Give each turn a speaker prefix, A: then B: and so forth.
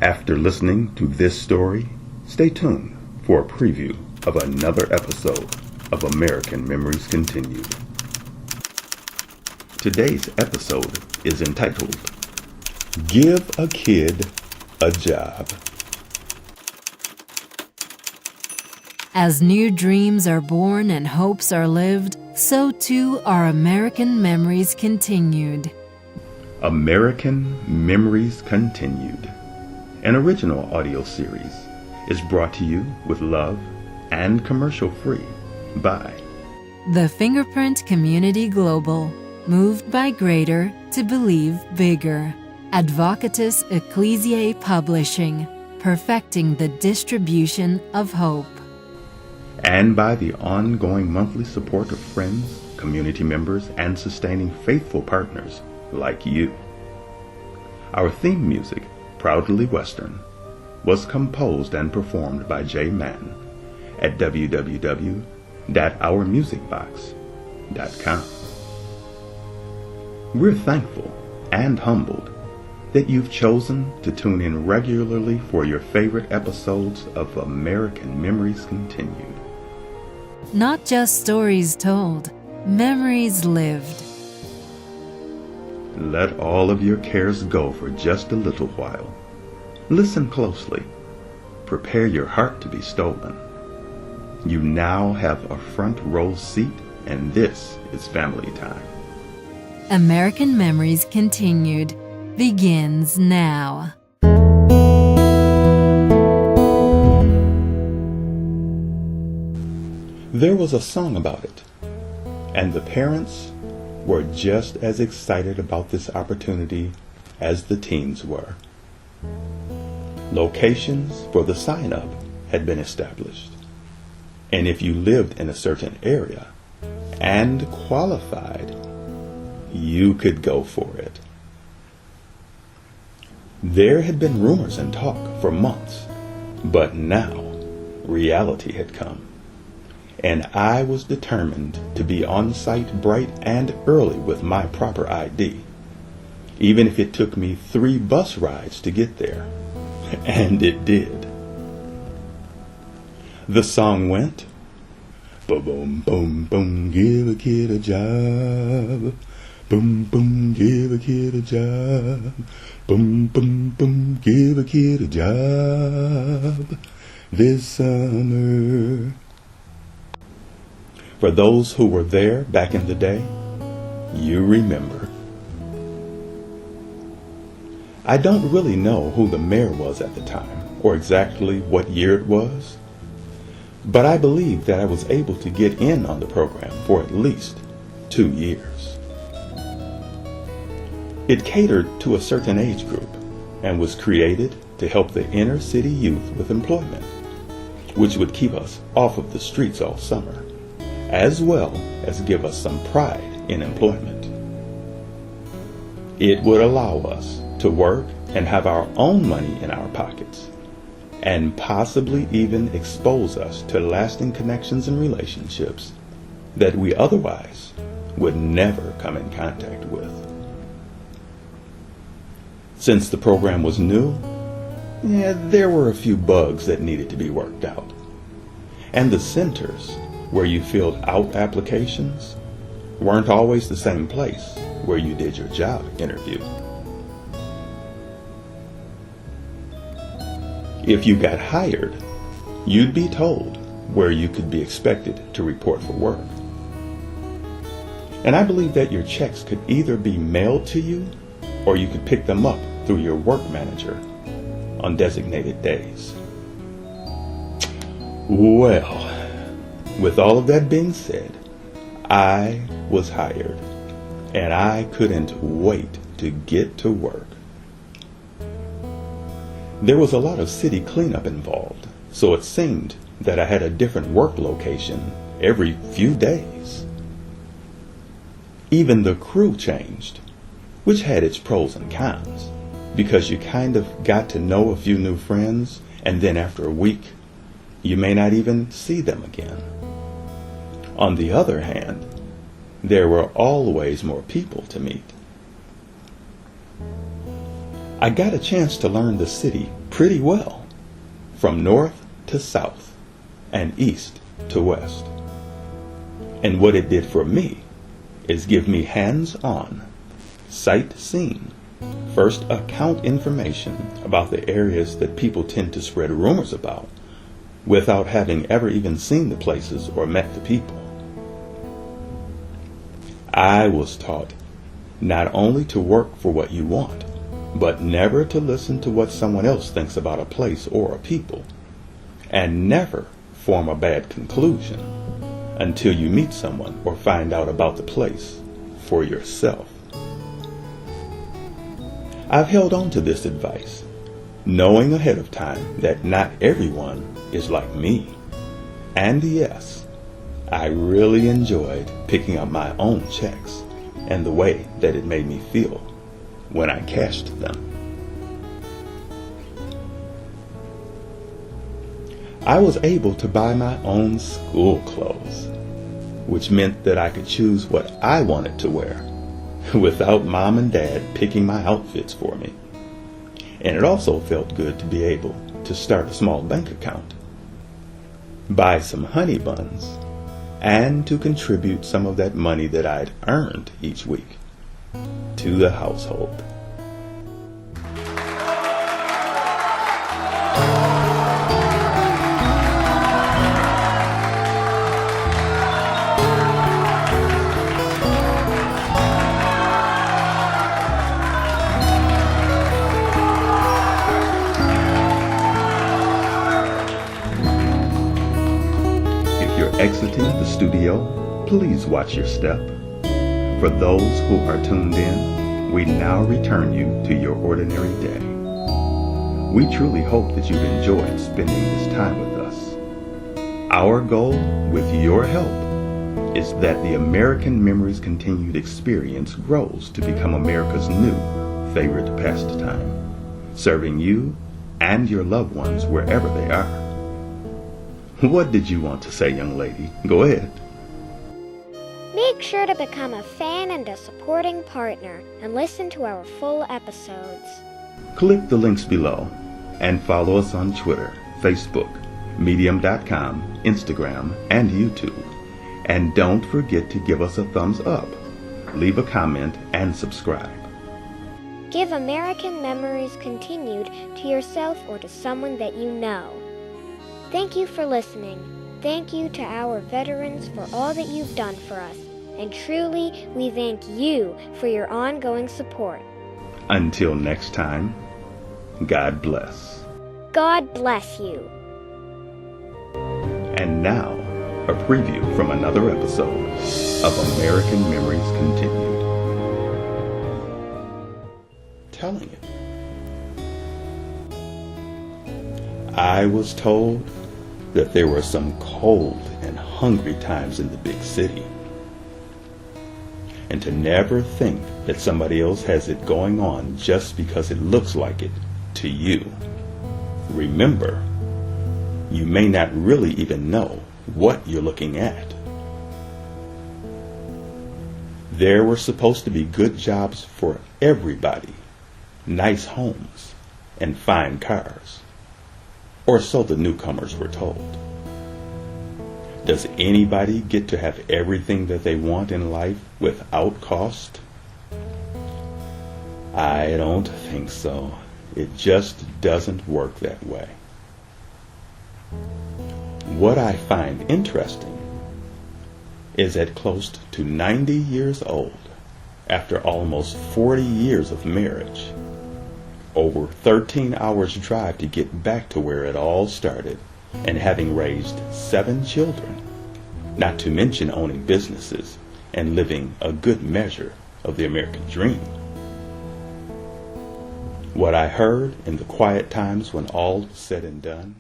A: After listening to this story, stay tuned for a preview of another episode of American Memories Continued. Today's episode is entitled, Give a Kid a Job.
B: As new dreams are born and hopes are lived, so too are American Memories Continued.
A: American Memories Continued, an original audio series, is brought to you with love and commercial-free by
B: The Fingerprint Community Global, moved by greater to believe bigger. Advocatus Ecclesiae Publishing, perfecting the distribution of hope.
A: and by the ongoing monthly support of friends, community members, and sustaining faithful partners like you. Our theme music, Proudly Western, was composed and performed by Jay Mann at www.ourmusicbox.com. We're thankful and humbled that you've chosen to tune in regularly for your favorite episodes of American Memories Continued.
B: Not just stories told, memories lived.
A: Let all of your cares go for just a little while. Listen closely. Prepare your heart to be stolen. You now have a front row seat, and this is family time.
B: American Memories Continued begins now.
A: There was a song about it, and the parents were just as excited about this opportunity as the teens were. Locations for the sign-up had been established, and if you lived in a certain area and qualified, you could go for it. There had been rumors and talk for months, but now reality had come. And I was determined to be on site bright and early with my proper ID, even if it took me 3 bus rides to get there. And it did. The song went, boom, boom, boom, give a kid a job. Boom, boom, give a kid a job. Boom, boom, boom, give a kid a job this summer. For those who were there back in the day, you remember. I don't really know who the mayor was at the time, or exactly what year it was, but I believe that I was able to get in on the program for at least 2 years. It catered to a certain age group and was created to help the inner city youth with employment, which would keep us off of the streets all summer, as well as give us some pride in employment. It would allow us to work and have our own money in our pockets, and possibly even expose us to lasting connections and relationships that we otherwise would never come in contact with. Since the program was new, there were a few bugs that needed to be worked out, and the centers where you filled out applications weren't always the same place where you did your job interview. If you got hired, you'd be told where you could be expected to report for work. And I believe that your checks could either be mailed to you or you could pick them up through your work manager on designated days. Well, with all of that being said, I was hired, and I couldn't wait to get to work. There was a lot of city cleanup involved, so it seemed that I had a different work location every few days. Even the crew changed, which had its pros and cons, because you kind of got to know a few new friends, and then after a week, you may not even see them again. On the other hand, there were always more people to meet. I got a chance to learn the city pretty well, from north to south and east to west. And what it did for me is give me hands-on, sight-seeing, first-account information about the areas that people tend to spread rumors about without having ever even seen the places or met the people. I was taught not only to work for what you want, but never to listen to what someone else thinks about a place or a people, and never form a bad conclusion until you meet someone or find out about the place for yourself. I've held on to this advice, knowing ahead of time that not everyone is like me. And yes, I really enjoyed picking up my own checks and the way that it made me feel when I cashed them. I was able to buy my own school clothes, which meant that I could choose what I wanted to wear without mom and dad picking my outfits for me. And it also felt good to be able to start a small bank account, buy some honey buns, and to contribute some of that money that I'd earned each week to the household. Exiting the studio, please watch your step. For those who are tuned in, we now return you to your ordinary day. We truly hope that you've enjoyed spending this time with us. Our goal, with your help, is that the American Memories Continued experience grows to become America's new favorite pastime, serving you and your loved ones wherever they are. What did you want to say, young lady? Go ahead.
C: Make sure to become a fan and a supporting partner and listen to our full episodes.
A: Click the links below and follow us on Twitter, Facebook, Medium.com, Instagram, and YouTube. And don't forget to give us a thumbs up, leave a comment, and subscribe.
C: Give American Memories Continued to yourself or to someone that you know. Thank you for listening. Thank you to our veterans for all that you've done for us. And truly, we thank you for your ongoing support.
A: Until next time, God bless.
C: God bless you.
A: And now, a preview from another episode of American Memories Continued. Telling it. I was told that there were some cold and hungry times in the big city. And to never think that somebody else has it going on just because it looks like it to you. Remember, you may not really even know what you're looking at. There were supposed to be good jobs for everybody, nice homes, and fine cars. Or so the newcomers were told. Does anybody get to have everything that they want in life without cost? I don't think so. It just doesn't work that way. What I find interesting is at close to 90 years old, after almost 40 years of marriage, over 13 hours drive to get back to where it all started, and having raised 7 children, not to mention owning businesses and living a good measure of the American dream. What I heard in the quiet times when all said and done